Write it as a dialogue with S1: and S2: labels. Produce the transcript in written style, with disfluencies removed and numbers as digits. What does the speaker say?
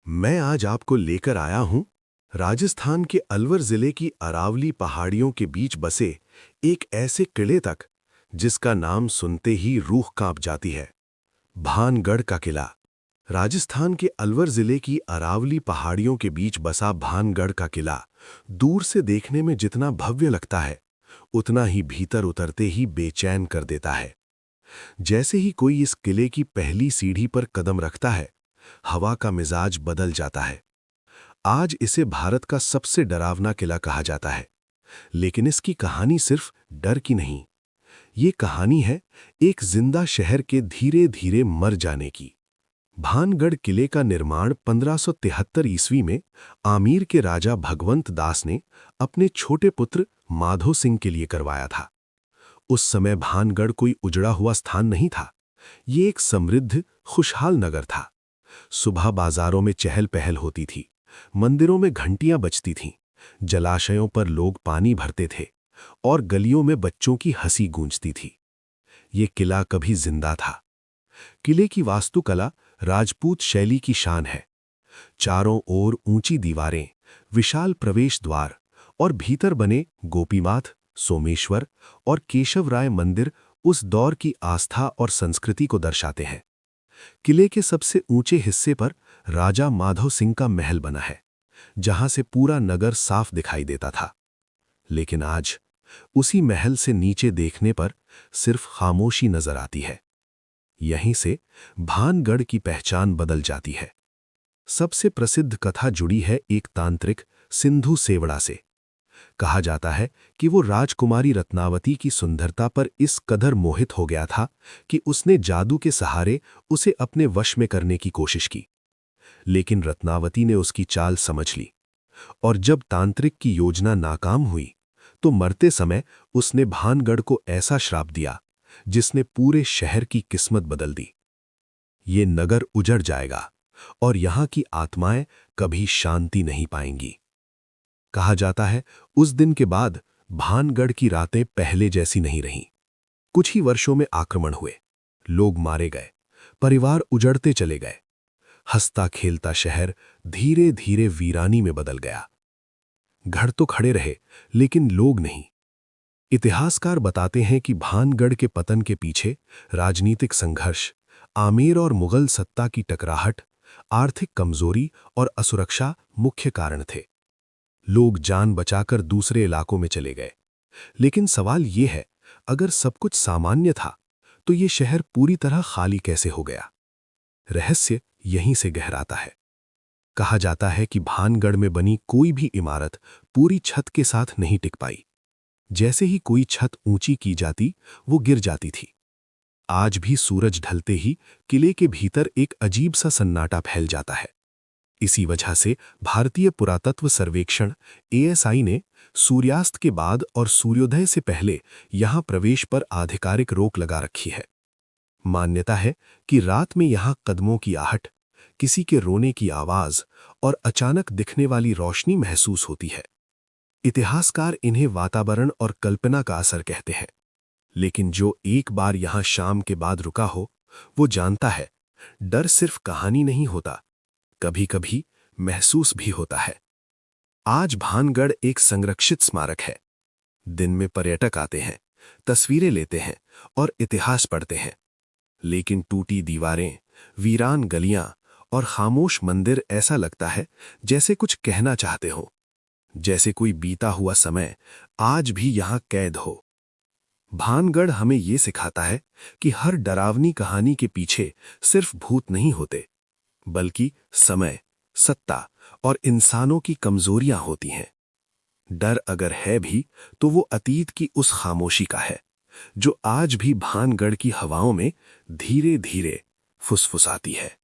S1: मैं आज आपको लेकर आया हूं राजस्थान के अलवर जिले की अरावली पहाड़ियों के बीच बसे एक ऐसे किले तक जिसका नाम सुनते ही रूह कांप जाती है। भानगढ़ का किला। राजस्थान के अलवर जिले की अरावली पहाड़ियों के बीच बसा भानगढ़ का किला दूर से देखने में जितना भव्य लगता है, उतना ही भीतर उतरते ही बेचैन कर देता है। जैसे ही कोई इस किले की पहली सीढ़ी पर कदम रखता है, हवा का मिजाज बदल जाता है। आज इसे भारत का सबसे डरावना किला कहा जाता है, लेकिन इसकी कहानी सिर्फ डर की नहीं। ये कहानी है एक जिंदा शहर के धीरे धीरे मर जाने की। भानगढ़ किले का निर्माण 1573 ईस्वी में आमीर के राजा भगवंत दास ने अपने छोटे पुत्र माधो सिंह के लिए करवाया था। उस समय भानगढ़ कोई उजड़ा हुआ स्थान नहीं था। ये एक समृद्ध, खुशहाल नगर था। सुबह बाजारों में चहल पहल होती थी, मंदिरों में घंटियां बजती थीं, जलाशयों पर लोग पानी भरते थे और गलियों में बच्चों की हंसी गूंजती थी। ये किला कभी जिंदा था। किले की वास्तुकला राजपूत शैली की शान है। चारों ओर ऊंची दीवारें, विशाल प्रवेश द्वार और भीतर बने गोपीनाथ, सोमेश्वर और केशवराय मंदिर उस दौर की आस्था और संस्कृति को दर्शाते हैं। किले के सबसे ऊंचे हिस्से पर राजा माधो सिंह का महल बना है, जहां से पूरा नगर साफ दिखाई देता था। लेकिन आज उसी महल से नीचे देखने पर सिर्फ खामोशी नजर आती है। यहीं से भानगढ़ की पहचान बदल जाती है। सबसे प्रसिद्ध कथा जुड़ी है एक तांत्रिक सिंधु सेवड़ा से। कहा जाता है कि वो राजकुमारी रत्नावती की सुंदरता पर इस कदर मोहित हो गया था कि उसने जादू के सहारे उसे अपने वश में करने की कोशिश की। लेकिन रत्नावती ने उसकी चाल समझ ली, और जब तांत्रिक की योजना नाकाम हुई तो मरते समय उसने भानगढ़ को ऐसा श्राप दिया जिसने पूरे शहर की किस्मत बदल दी। ये नगर उजड़ जाएगा और यहां की आत्माएं कभी शांति नहीं पाएंगी। कहा जाता है उस दिन के बाद भानगढ़ की रातें पहले जैसी नहीं रहीं। कुछ ही वर्षों में आक्रमण हुए, लोग मारे गए, परिवार उजड़ते चले गए। हंसता खेलता शहर धीरे धीरे वीरानी में बदल गया। घर तो खड़े रहे, लेकिन लोग नहीं। इतिहासकार बताते हैं कि भानगढ़ के पतन के पीछे राजनीतिक संघर्ष, आमेर और मुगल सत्ता की टकराहट, आर्थिक कमजोरी और असुरक्षा मुख्य कारण थे। लोग जान बचाकर दूसरे इलाकों में चले गए। लेकिन सवाल ये है, अगर सब कुछ सामान्य था तो ये शहर पूरी तरह खाली कैसे हो गया? रहस्य यहीं से गहराता है। कहा जाता है कि भानगढ़ में बनी कोई भी इमारत पूरी छत के साथ नहीं टिक पाई। जैसे ही कोई छत ऊंची की जाती, वो गिर जाती थी। आज भी सूरज ढलते ही किले के भीतर एक अजीब सा सन्नाटा फैल जाता है। इसी वजह से भारतीय पुरातत्व सर्वेक्षण ASI ने सूर्यास्त के बाद और सूर्योदय से पहले यहां प्रवेश पर आधिकारिक रोक लगा रखी है। मान्यता है कि रात में यहां कदमों की आहट, किसी के रोने की आवाज और अचानक दिखने वाली रोशनी महसूस होती है। इतिहासकार इन्हें वातावरण और कल्पना का असर कहते हैं। लेकिन जो एक बार यहां शाम के बाद रुका हो, वो जानता है डर सिर्फ कहानी नहीं होता, कभी कभी महसूस भी होता है। आज भानगढ़ एक संरक्षित स्मारक है। दिन में पर्यटक आते हैं, तस्वीरें लेते हैं और इतिहास पढ़ते हैं। लेकिन टूटी दीवारें, वीरान गलियां और खामोश मंदिर ऐसा लगता है जैसे कुछ कहना चाहते हो, जैसे कोई बीता हुआ समय आज भी यहां कैद हो। भानगढ़ हमें ये सिखाता है कि हर डरावनी कहानी के पीछे सिर्फ भूत नहीं होते, बल्कि समय, सत्ता और इंसानों की कमजोरियां होती हैं। डर अगर है भी, तो वो अतीत की उस खामोशी का है जो आज भी भानगढ़ की हवाओं में धीरे धीरे फुसफुसाती है।